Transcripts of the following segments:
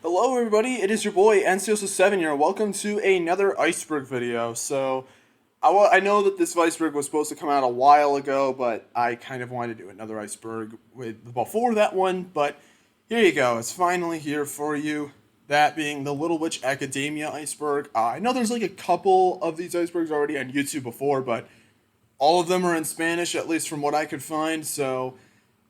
Hello everybody, it is your boy NCO7 here. Welcome to another Iceberg video. I know that this Iceberg was supposed to come out a while ago, but I kind of wanted to do another Iceberg before that one, but here you go. It's finally here for you. That being the Little Witch Academia Iceberg. I know there's like a couple of these icebergs already on YouTube before, but all of them are in Spanish, at least from what I could find, so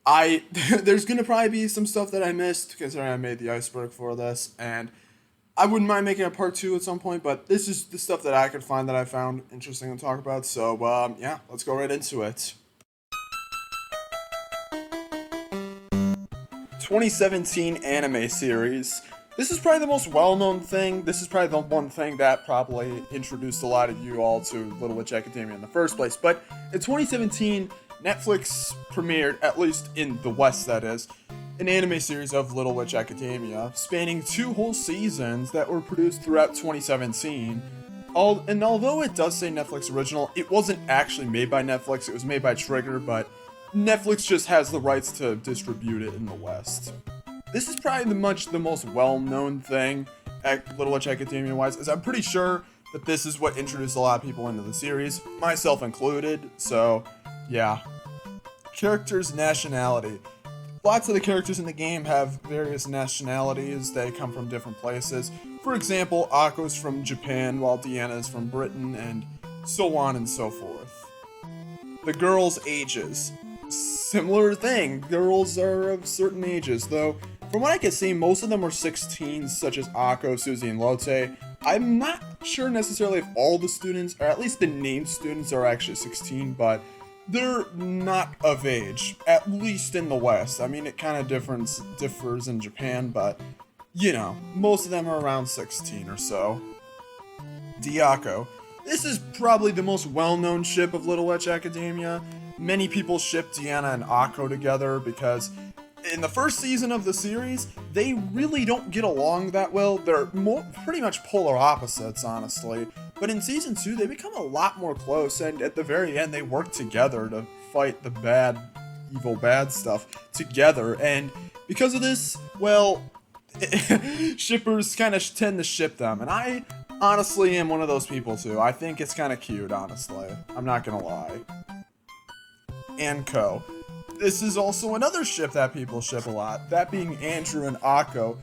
I there's gonna probably be some stuff that I missed considering I made the iceberg for this, and I wouldn't mind making a part two at some point. But this is the stuff that I could find that I found interesting to talk about. So yeah, let's go right into it. 2017 anime series. This is probably the most well-known thing. This is probably the one thing that probably introduced a lot of you all to Little Witch Academia in the first place. But in 2017, Netflix premiered, at least in the West that is, an anime series of Little Witch Academia, spanning 2 whole seasons that were produced throughout 2017. And although it does say Netflix original, it wasn't actually made by Netflix, it was made by Trigger, but Netflix just has the rights to distribute it in the West. This is probably the most well-known thing at Little Witch Academia-wise, is I'm pretty sure that this is what introduced a lot of people into the series, myself included, so yeah. Characters' nationality. Lots of the characters in the game have various nationalities. They come from different places. For example, Akko's from Japan, while Deanna is from Britain, and so on and so forth. The girls' ages. Similar thing. Girls are of certain ages, though from what I can see, most of them are 16s, such as Akko, Susie, and Lotte. I'm not sure necessarily if all the students, or at least the named students, are actually 16, but they're not of age, at least in the West. I mean, it kind of differs in Japan, but, you know, most of them are around 16 or so. Diako. This is probably the most well-known ship of Little Witch Academia. Many people ship Deanna and Akko together because in the first season of the series, they really don't get along that well. They're pretty much polar opposites, honestly. But in season 2, they become a lot more close, and at the very end, they work together to fight the evil bad stuff together. And because of this, well, shippers kind of tend to ship them. And I honestly am one of those people too. I think it's kind of cute, honestly. I'm not gonna lie. Anko. This is also another ship that people ship a lot, that being Andrew and Akko.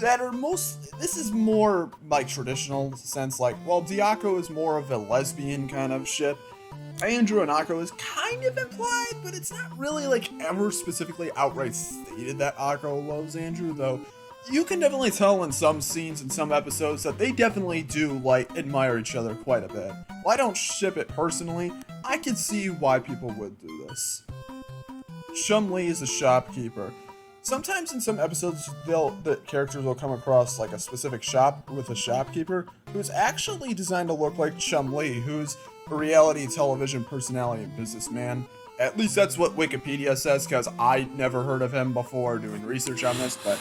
This is more like traditional sense, like, well, Diako is more of a lesbian kind of ship. Andrew and Akko is kind of implied, but it's not really like ever specifically outright stated that Akko loves Andrew, though you can definitely tell in some scenes in some episodes that they definitely do like admire each other quite a bit. While I don't ship it personally, I can see why people would do this. Chumlee is a shopkeeper. Sometimes in some episodes, the characters will come across like a specific shop with a shopkeeper who's actually designed to look like Chumlee, who's a reality television personality and businessman. At least that's what Wikipedia says, because I never heard of him before doing research on this, but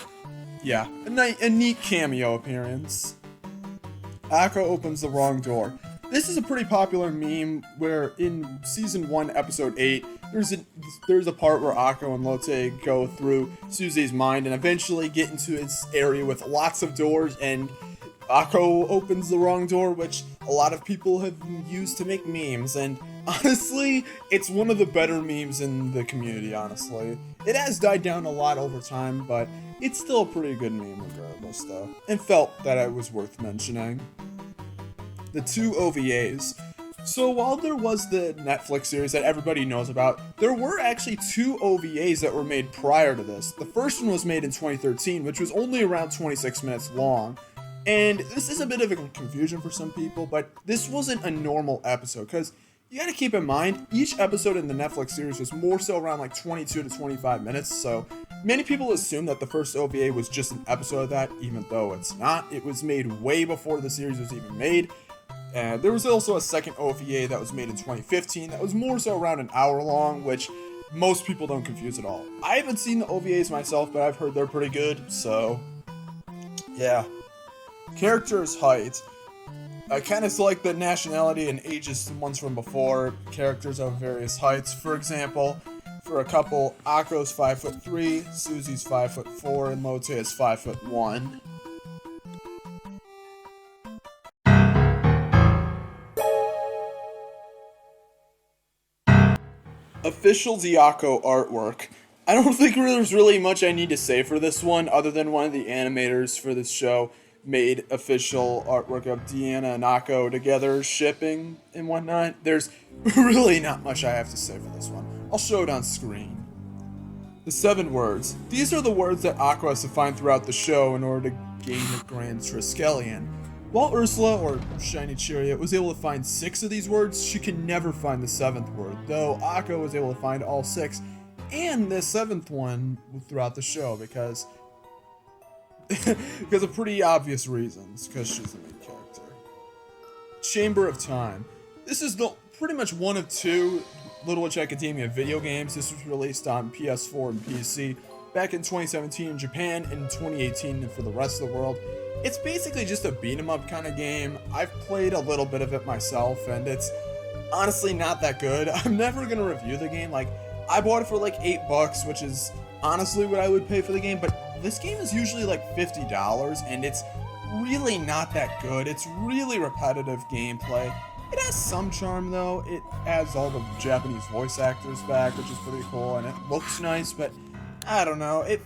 yeah, a neat cameo appearance. Akko opens the wrong door. This is a pretty popular meme where in season 1, episode 8, there's a part where Akko and Lotte go through Susie's mind and eventually get into this area with lots of doors, and Akko opens the wrong door, which a lot of people have used to make memes, and honestly, it's one of the better memes in the community, honestly. It has died down a lot over time, but it's still a pretty good meme regardless, though, and felt that it was worth mentioning. The 2 OVAs. So while there was the Netflix series that everybody knows about, there were actually 2 OVAs that were made prior to this. The first one was made in 2013, which was only around 26 minutes long. And this is a bit of a confusion for some people, but this wasn't a normal episode, because you gotta keep in mind, each episode in the Netflix series was more so around like 22 to 25 minutes, so many people assume that the first OVA was just an episode of that, even though it's not. It was made way before the series was even made. And there was also a second OVA that was made in 2015 that was more so around an hour long, which most people don't confuse at all. I haven't seen the OVAs myself, but I've heard they're pretty good, so yeah. Characters' height. I kind of select the nationality and ages ones from before, characters of various heights. For example, For a couple, Akko's 5'3", Susie's 5'4", and Lotte is 5'1". Official Diako artwork. I don't think there's really much I need to say for this one, other than one of the animators for this show made official artwork of Deanna and Akko together shipping and whatnot. There's really not much I have to say for this one. I'll show it on screen. The 7 words. These are the words that Akko has to find throughout the show in order to gain the Grand Triskelion. While Ursula, or Shiny Chariot, was able to find 6 of these words, she can never find the 7th word, though Akko was able to find all 6, and the 7th one throughout the show, because of pretty obvious reasons, because she's the main character. Chamber of Time. This is pretty much one of 2 Little Witch Academia video games. This was released on PS4 and PC back in 2017 in Japan and 2018 for the rest of the world. It's basically just a beat-em-up kind of game. I've played a little bit of it myself, and it's honestly not that good. I'm never going to review the game. Like, I bought it for like $8, which is honestly what I would pay for the game, but this game is usually like $50, and it's really not that good. It's really repetitive gameplay. It has some charm, though. It has all the Japanese voice actors back, which is pretty cool, and it looks nice, but I don't know, it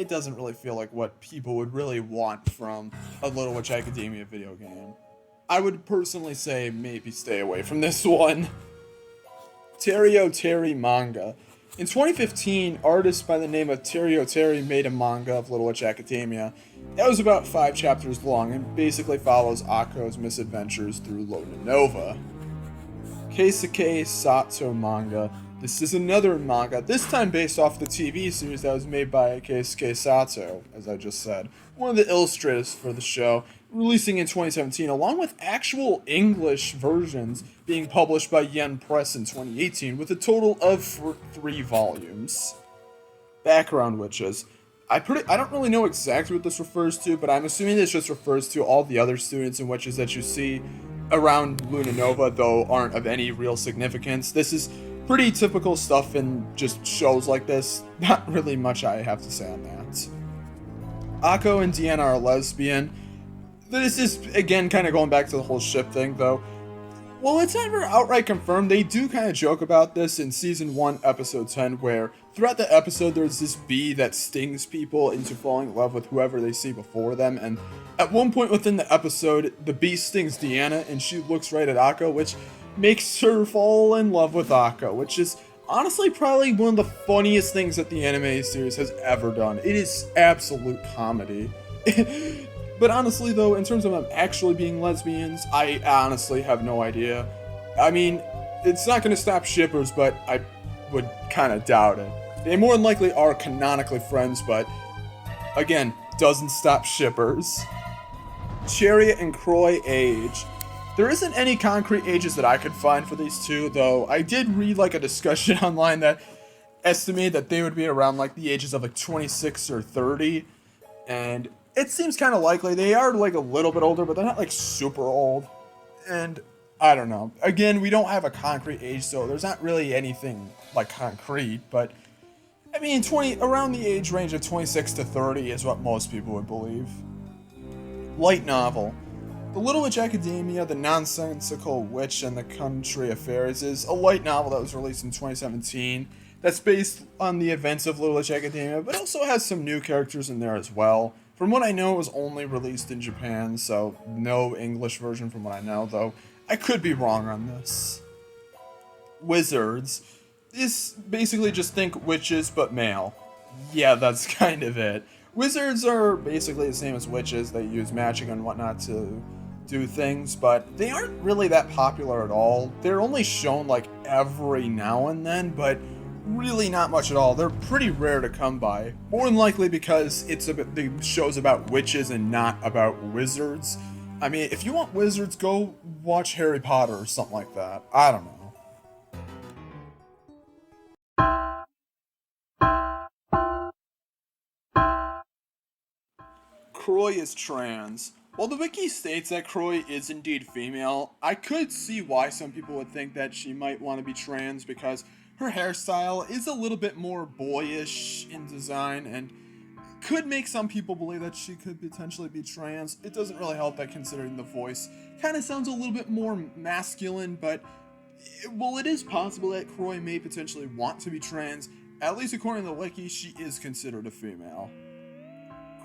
doesn't really feel like what people would really want from a Little Witch Academia video game. I would personally say maybe stay away from this one. Terio Terry manga. In 2015, artist by the name of Terio Terry made a manga of Little Witch Academia. That was about 5 chapters long and basically follows Akko's misadventures through Luna Nova. Keisuke Sato manga. This is another manga, this time based off the TV series that was made by Keisuke Sato, as I just said, one of the illustrators for the show, releasing in 2017, along with actual English versions being published by Yen Press in 2018, with a total of 3 volumes. Background Witches. I don't really know exactly what this refers to, but I'm assuming this just refers to all the other students and witches that you see around Luna Nova, though aren't of any real significance. This is pretty typical stuff in just shows like this. Not really much I have to say on that. Akko and Deanna are lesbian. This is, again, kind of going back to the whole ship thing, though. Well, it's never outright confirmed. They do kind of joke about this in Season 1, Episode 10, where throughout the episode there's this bee that stings people into falling in love with whoever they see before them, and at one point within the episode, the bee stings Deanna, and she looks right at Akko, which makes her fall in love with Akko, which is honestly probably one of the funniest things that the anime series has ever done. It is absolute comedy. But honestly, though, in terms of them actually being lesbians, I honestly have no idea. I mean, it's not going to stop shippers, but I would kind of doubt it. They more than likely are canonically friends, but again, doesn't stop shippers. Chariot and Croy age. There isn't any concrete ages that I could find for these two, though I did read like a discussion online that estimated that they would be around like the ages of like 26 or 30, and it seems kind of likely. They are like a little bit older, but they're not like super old, and I don't know. Again, we don't have a concrete age, so there's not really anything like concrete, but I mean, around the age range of 26 to 30 is what most people would believe. Light novel. The Little Witch Academia, The Nonsensical Witch and the Country Affairs is a light novel that was released in 2017 that's based on the events of Little Witch Academia, but also has some new characters in there as well. From what I know, it was only released in Japan, so no English version from what I know, though I could be wrong on this. Wizards. This basically just think witches, but male. Yeah, that's kind of it. Wizards are basically the same as witches. They use magic and whatnot to do things, but they aren't really that popular at all. They're only shown like every now and then, but really not much at all. They're pretty rare to come by. More than likely because the show's about witches and not about wizards. I mean, if you want wizards, go watch Harry Potter or something like that. I don't know. Croy is trans. While the wiki states that Croy is indeed female, I could see why some people would think that she might want to be trans because Her hairstyle is a little bit more boyish in design and could make some people believe that she could potentially be trans. It doesn't really help that considering the voice kind of sounds a little bit more masculine, but while it is possible that Croy may potentially want to be trans, at least according to the wiki, she is considered a female.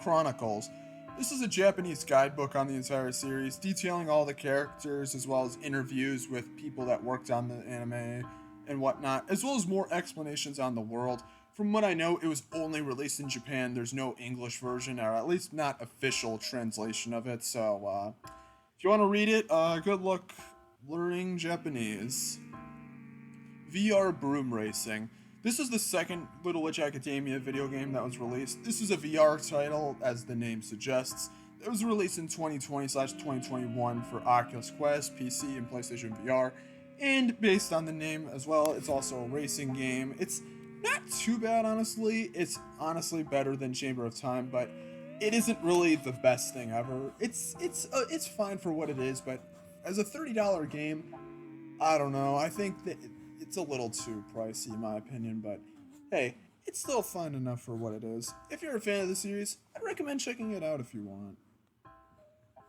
Chronicles. This is a Japanese guidebook on the entire series, detailing all the characters as well as interviews with people that worked on the anime and whatnot, as well as more explanations on the world. From what I know, it was only released in Japan. There's no English version, or at least not official translation of it, so if you want to read it, good luck learning Japanese. VR Broom Racing. This is the second Little Witch Academia video game that was released. This is a VR title, as the name suggests. It was released in 2020/2021 for Oculus Quest, PC, and PlayStation VR. And based on the name as well, it's also a racing game. It's not too bad, honestly. It's honestly better than Chamber of Time, but it isn't really the best thing ever. It's fine for what it is, but as a $30 game, I don't know. I think that it's a little too pricey in my opinion, but hey, it's still fun enough for what it is. If you're a fan of the series, I'd recommend checking it out if you want.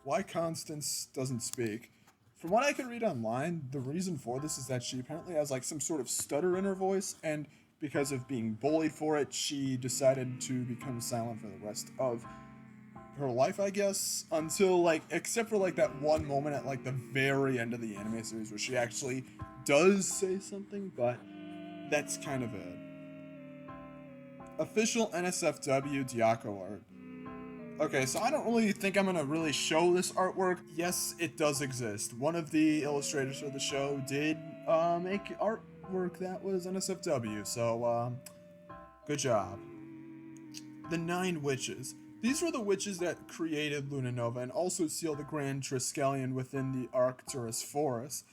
Why Constance doesn't speak. From what I could read online, the reason for this is that she apparently has like some sort of stutter in her voice, and because of being bullied for it, she decided to become silent for the rest of her life, I guess, until like, except for like that one moment at like the very end of the anime series where she actually does say something, but that's kind of it. Official NSFW Diaco art. Okay, so I don't really think I'm gonna really show this artwork. Yes, it does exist. One of the illustrators for the show did make artwork that was NSFW, so good job. The 9 Witches. These were the witches that created Luna Nova and also sealed the Grand Triskelion within the Arcturus Forest.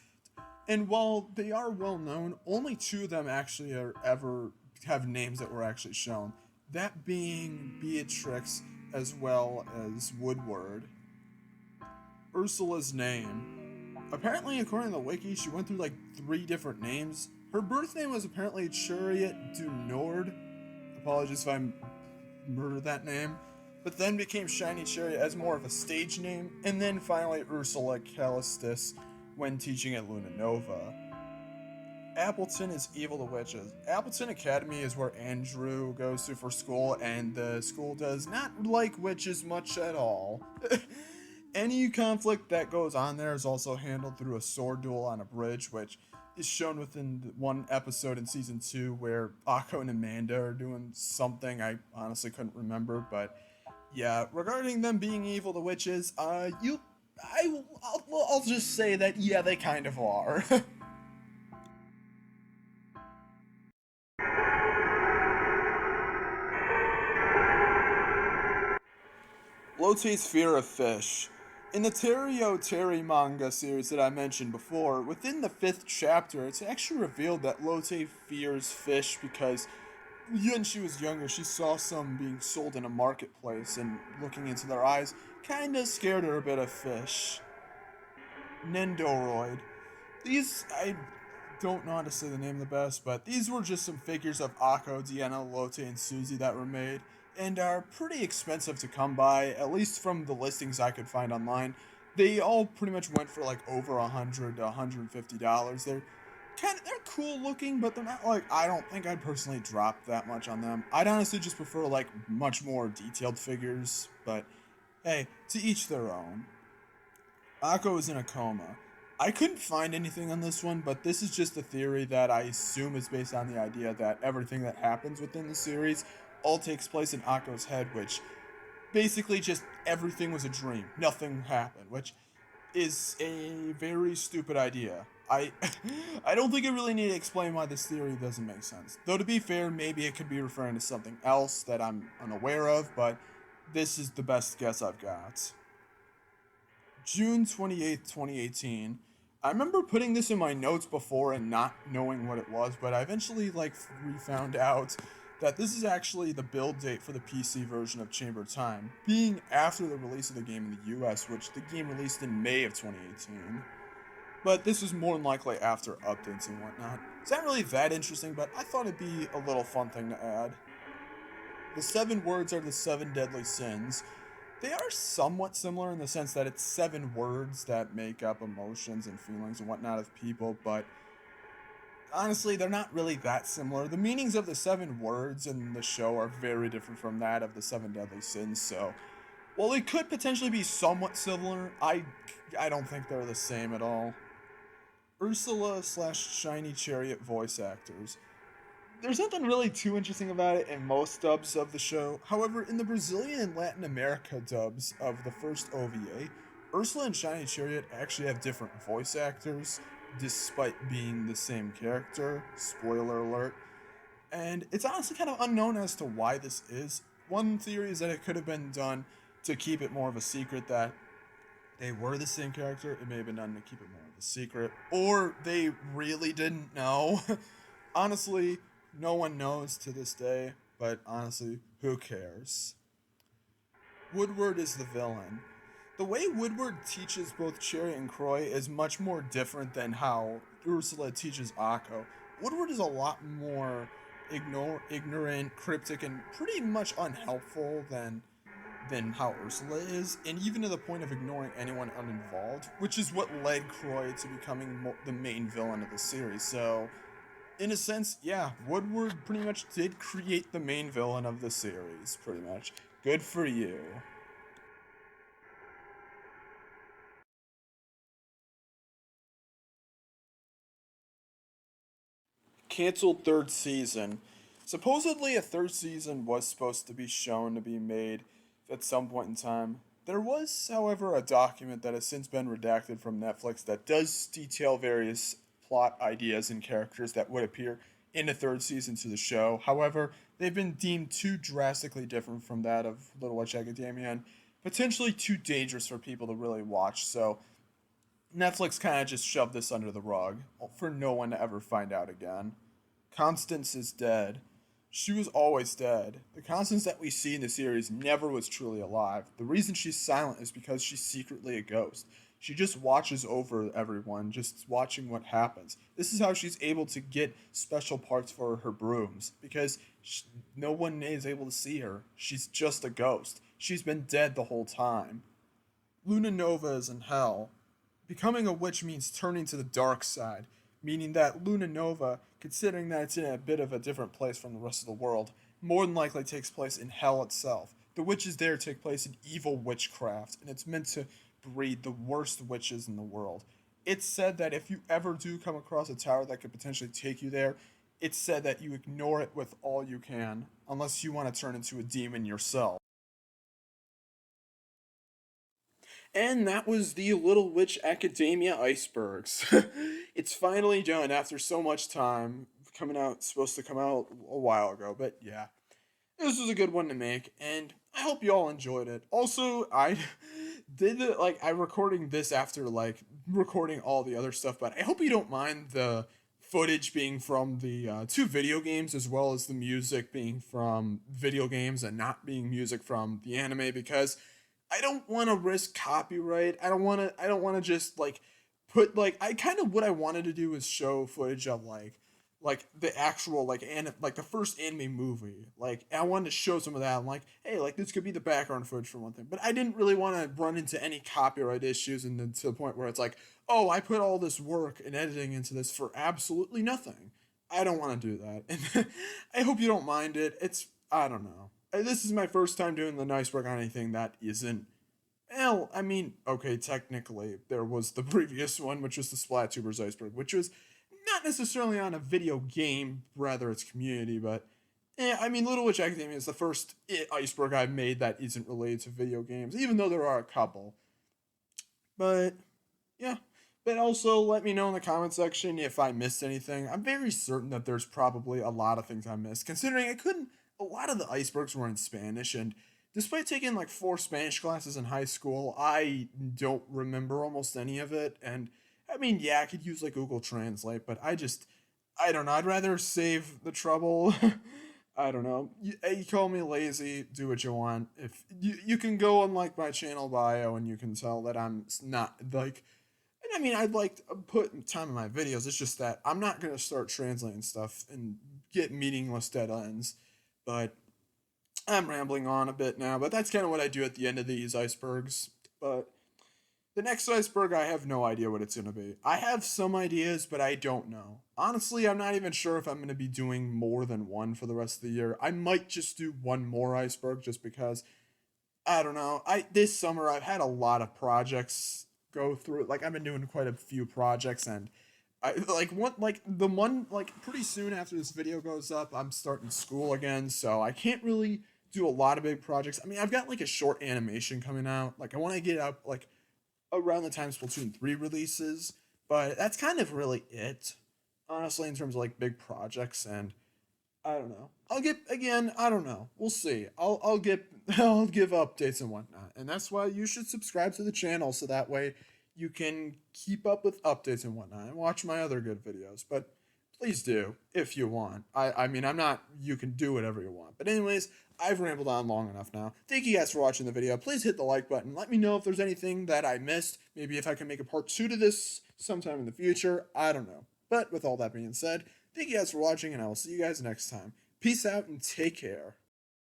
And while they are well known, only 2 of them actually ever have names that were actually shown. That being Beatrix as well as Woodward. Ursula's name. Apparently, according to the wiki, she went through like 3 different names. Her birth name was apparently Chariot du Nord. Apologies if I murdered that name. But then became Shiny Chariot as more of a stage name, and then finally Ursula Callistus when teaching at Luna Nova. Appleton is evil to witches. Appleton Academy is where Andrew goes to for school, and the school does not like witches much at all. Any conflict that goes on there is also handled through a sword duel on a bridge, which is shown within one episode in season 2 where Akko and Amanda are doing something I honestly couldn't remember, but yeah, regarding them being evil to witches, I'll just say that yeah, they kind of are. Lotte's fear of fish. In the Terry manga series that I mentioned before, within the 5th chapter, it's actually revealed that Lotte fears fish because when she was younger, she saw some being sold in a marketplace, and looking into their eyes kinda scared her a bit of fish. Nendoroid. These, I don't know how to say the name the best, but these were just some figures of Akko, Deanna, Lotte, and Susie that were made, and are pretty expensive to come by, at least from the listings I could find online. They all pretty much went for like over $100 to $150. They're cool looking, but they're not like, I don't think I'd personally drop that much on them. I'd honestly just prefer like much more detailed figures, but hey, to each their own. Akko is in a coma. I couldn't find anything on this one, but this is just a theory that I assume is based on the idea that everything that happens within the series all takes place in Akko's head, which basically just everything was a dream. Nothing happened, which is a very stupid idea. I don't think I really need to explain why this theory doesn't make sense. Though to be fair, maybe it could be referring to something else that I'm unaware of, but this is the best guess I've got. June 28th, 2018. I remember putting this in my notes before and not knowing what it was, but I eventually found out that this is actually the build date for the PC version of Chamber of Time, being after the release of the game in the US, which the game released in May of 2018. But this was more than likely after updates and whatnot. It's not really that interesting, but I thought it'd be a little fun thing to add. The seven words are the seven deadly sins. They are somewhat similar in the sense that it's seven words that make up emotions and feelings and whatnot of people, but honestly, they're not really that similar. The meanings of the seven words in the show are very different from that of the seven deadly sins, so while they could potentially be somewhat similar, I don't think they're the same at all. Ursula slash Shiny Chariot voice actors. There's nothing really too interesting about it in most dubs of the show. However, in the Brazilian and Latin America dubs of the first OVA, Ursula and Shiny Chariot actually have different voice actors, despite being the same character. Spoiler alert. And it's honestly kind of unknown as to why this is. One theory is that it could have been done to keep it more of a secret that they were the same character. It may have been done to keep it more of a secret. Or they really didn't know. Honestly, no one knows to this day, but honestly, who cares? Woodward is the villain. The way Woodward teaches both Cherry and Croy is much more different than how Ursula teaches Akko. Woodward is a lot more ignorant, cryptic, and pretty much unhelpful than how Ursula is, and even to the point of ignoring anyone uninvolved, which is what led Croy to becoming the main villain of the series. So, in a sense, yeah, Woodward pretty much did create the main villain of the series, pretty much. Good for you. Cancelled third season. Supposedly, a third season was supposed to be shown to be made at some point in time. There was, however, a document that has since been redacted from Netflix that does detail various plot ideas and characters that would appear in a third season to the show. However, they've been deemed too drastically different from that of Little Witch Academia and potentially too dangerous for people to really watch. So Netflix kind of just shoved this under the rug for no one to ever find out again. Constance is dead. She was always dead. The Constance that we see in the series never was truly alive. The reason she's silent is because she's secretly a ghost. She just watches over everyone, just watching what happens. This is how she's able to get special parts for her brooms, because no one is able to see her. She's just a ghost. She's been dead the whole time. Luna Nova is in hell. Becoming a witch means turning to the dark side, meaning that Luna Nova, considering that it's in a bit of a different place from the rest of the world, more than likely takes place in hell itself. The witches there take place in evil witchcraft, and it's meant to breed the worst witches in the world. It's said that if you ever do come across a tower that could potentially take you there, it's said that you ignore it with all you can, unless you want to turn into a demon yourself. And that was the Little Witch Academia Icebergs. It's finally done after so much time. Coming out, supposed to come out a while ago, but yeah. This was a good one to make, and I hope you all enjoyed it. Also, I did it, like, I'm recording this after, like, recording all the other stuff, but I hope you don't mind the footage being from the two video games as well as the music being from video games and not being music from the anime, because I don't want to risk copyright. I don't want to just like put like I kind of what I wanted to do is show footage of like the actual like the first anime movie. Like I wanted to show some of that. I'm like, hey, like this could be the background footage for one thing. But I didn't really want to run into any copyright issues and then to the point where it's like, oh, I put all this work and editing into this for absolutely nothing. I don't want to do that. And I hope you don't mind it. It's I don't know. This is my first time doing the nice work on anything that isn't. Well, I mean, okay, technically, there was the previous one, which was the Splatubers Iceberg, which was not necessarily on a video game, rather its community, but I mean, Little Witch Academia is the first iceberg I've made that isn't related to video games, even though there are a couple. But yeah, but also let me know in the comment section if I missed anything. I'm very certain that there's probably a lot of things I missed, considering I couldn't. A lot of the icebergs were in Spanish, and despite taking like four Spanish classes in high school, I don't remember almost any of it. And I mean, yeah, I could use like Google Translate, but I don't know. I'd rather save the trouble. I don't know. You call me lazy. Do what you want. If you can go on like my channel bio and you can tell that I'm not like I mean, I'd like to put time in my videos. It's just that I'm not going to start translating stuff and get meaningless dead ends. But I'm rambling on a bit now, but that's kind of what I do at the end of these icebergs. But the next iceberg, I have no idea what it's going to be. I have some ideas, but I don't know. Honestly, I'm not even sure if I'm going to be doing more than one for the rest of the year. I might just do one more iceberg just because I don't know. This summer I've had a lot of projects go through. Like I've been doing quite a few projects and I like pretty soon after this video goes up, I'm starting school again, so I can't really do a lot of big projects. I mean, I've got like a short animation coming out. Like I want to get out like around the time Splatoon 3 releases, but that's kind of really it. Honestly, in terms of like big projects and I don't know. I'll get again. I don't know. We'll see. I'll get I'll give updates and whatnot, and that's why you should subscribe to the channel so that way you can keep up with updates and whatnot and watch my other good videos. But please do if you want. I mean I'm not. You can do whatever you want. But anyways, I've rambled on long enough now. Thank you guys for watching the video. Please hit the like button. Let me know if there's anything that I missed. Maybe if I can make a part 2 to this sometime in the future. I don't know. But with all that being said, thank you guys for watching, and I will see you guys next time. Peace out and take care.